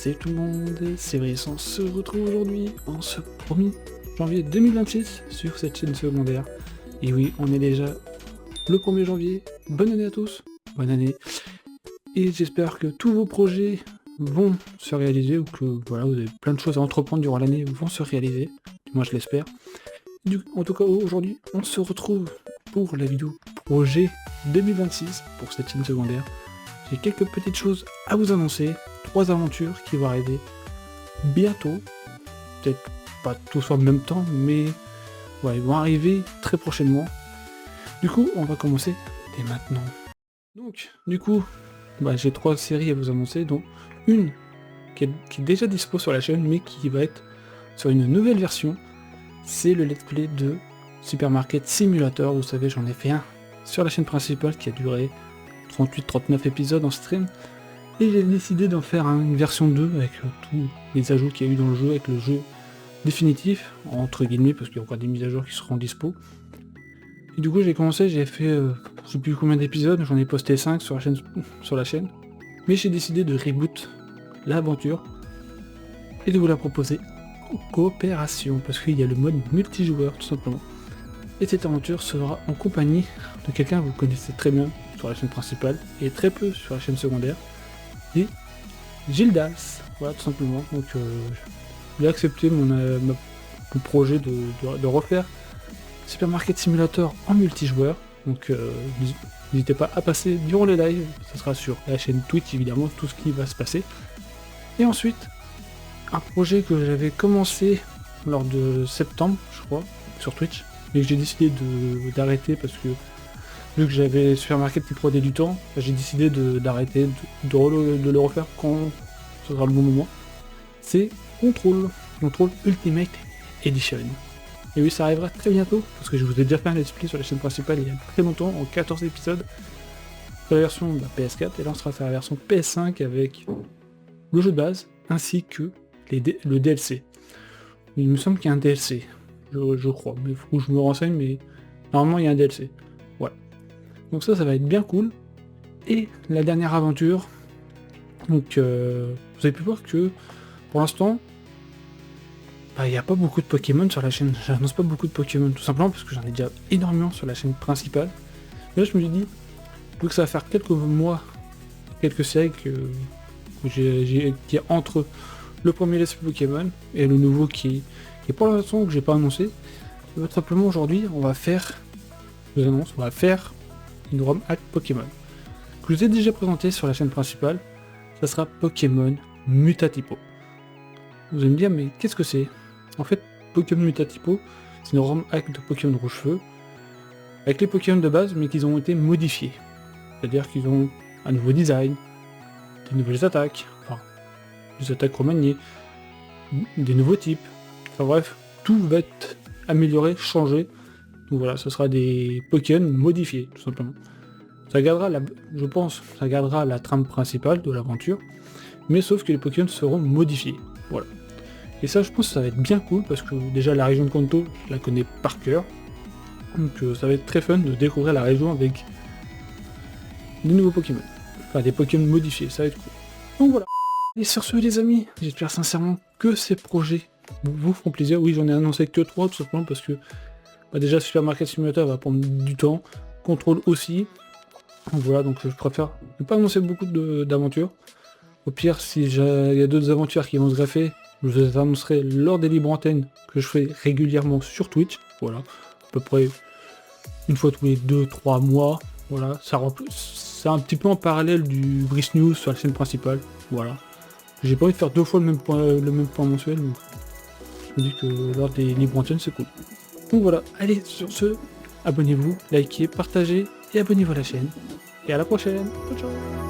Salut tout le monde, c'est Vincent, on se retrouve aujourd'hui en ce 1er janvier 2026 sur cette chaîne secondaire. Et oui, on est déjà le 1er janvier, bonne année à tous, bonne année. Et j'espère que tous vos projets vont se réaliser, ou que voilà, vous avez plein de choses à entreprendre durant l'année vont se réaliser, moi je l'espère. En tout cas aujourd'hui, on se retrouve pour la vidéo projet 2026 pour cette chaîne secondaire. J'ai quelques petites choses à vous annoncer, 3 aventures qui vont arriver bientôt, peut-être pas tous en même temps, mais ouais, ils vont arriver très prochainement. Du coup, on va commencer dès maintenant. Donc, du coup, j'ai 3 séries à vous annoncer, dont une qui est déjà dispo sur la chaîne, mais qui va être sur une nouvelle version. C'est le let's play de Supermarket Simulator. Vous savez, j'en ai fait un sur la chaîne principale qui a duré 38-39 épisodes en stream, et j'ai décidé d'en faire une version 2 avec tous les ajouts qu'il y a eu dans le jeu, avec le jeu définitif, entre guillemets, parce qu'il y a encore des mises à jour qui seront dispo. Et du coup j'ai commencé, j'ai fait je sais plus combien d'épisodes, j'en ai posté 5 sur la chaîne, mais j'ai décidé de reboot l'aventure et de vous la proposer en coopération, parce qu'il y a le mode multijoueur tout simplement. Et cette aventure sera en compagnie de quelqu'un que vous connaissez très bien sur la chaîne principale et très peu sur la chaîne secondaire, et Gildas, voilà tout simplement. Donc j'ai accepté mon projet de refaire Supermarket Simulator en multijoueur, donc n'hésitez pas à passer durant les lives, ça sera sur la chaîne Twitch évidemment, tout ce qui va se passer. Et ensuite, un projet que j'avais commencé lors de septembre, je crois, sur Twitch, et que j'ai décidé d'arrêter parce que vu que j'avais Supermarket qui prenait du temps, j'ai décidé d'arrêter, de le refaire quand ce sera le bon moment. C'est Control Ultimate Edition. Et oui, ça arrivera très bientôt, parce que je vous ai déjà fait un let's play sur la chaîne principale il y a très longtemps, en 14 épisodes, sur la version PS4, et là on sera sur la version PS5 avec le jeu de base, ainsi que le DLC. Il me semble qu'il y a un DLC, je crois, mais il faut que je me renseigne, mais normalement il y a un DLC. Voilà. Donc ça va être bien cool. Et la dernière aventure, donc vous avez pu voir que pour l'instant, il n'y a pas beaucoup de Pokémon sur la chaîne. J'annonce pas beaucoup de Pokémon, tout simplement parce que j'en ai déjà énormément sur la chaîne principale. Mais là je me suis dit, vu que ça va faire quelques mois, quelques séries qui est entre le premier let's play Pokémon et le nouveau qui est pour l'instant que j'ai pas annoncé, tout simplement aujourd'hui on va faire, je vous annonce, on va faire une ROM hack Pokémon que je vous ai déjà présenté sur la chaîne principale. Ça sera Pokémon Mutatipo. Vous allez me dire, mais qu'est-ce que c'est? En fait, Pokémon Mutatipo, c'est une ROM hack de Pokémon Rouge-Feu avec les Pokémon de base, mais qu'ils ont été modifiés. C'est-à-dire qu'ils ont un nouveau design, des nouvelles attaques, enfin, des attaques remaniées, des nouveaux types. Enfin bref, tout va être amélioré, changé. Donc voilà, ce sera des Pokémon modifiés, tout simplement. Ça gardera je pense, ça gardera la trame principale de l'aventure, mais sauf que les Pokémon seront modifiés. Voilà. Et ça, je pense que ça va être bien cool, parce que déjà la région de Kanto, je la connais par cœur. Donc ça va être très fun de découvrir la région avec des nouveaux Pokémon. Enfin, des Pokémon modifiés, ça va être cool. Donc voilà. Et sur ce les amis, j'espère sincèrement que ces projets vous feront plaisir. Oui, j'en ai annoncé que 3, tout simplement parce que déjà Supermarket Simulator va prendre du temps, Control aussi. Donc voilà, donc je préfère ne pas annoncer beaucoup d'aventures. Au pire, si il y a d'autres aventures qui vont se greffer, je vous les annoncerai lors des libres antennes que je fais régulièrement sur Twitch. Voilà, à peu près une fois tous les 2-3 mois. Voilà, c'est un petit peu en parallèle du Brice News sur la chaîne principale. Voilà, j'ai pas envie de faire 2 fois le même point mensuel. Donc je me dis que lors des libres antennes, c'est cool. Donc voilà, allez, sur ce, abonnez-vous, likez, partagez et abonnez-vous à la chaîne. Et à la prochaine. Ciao, ciao.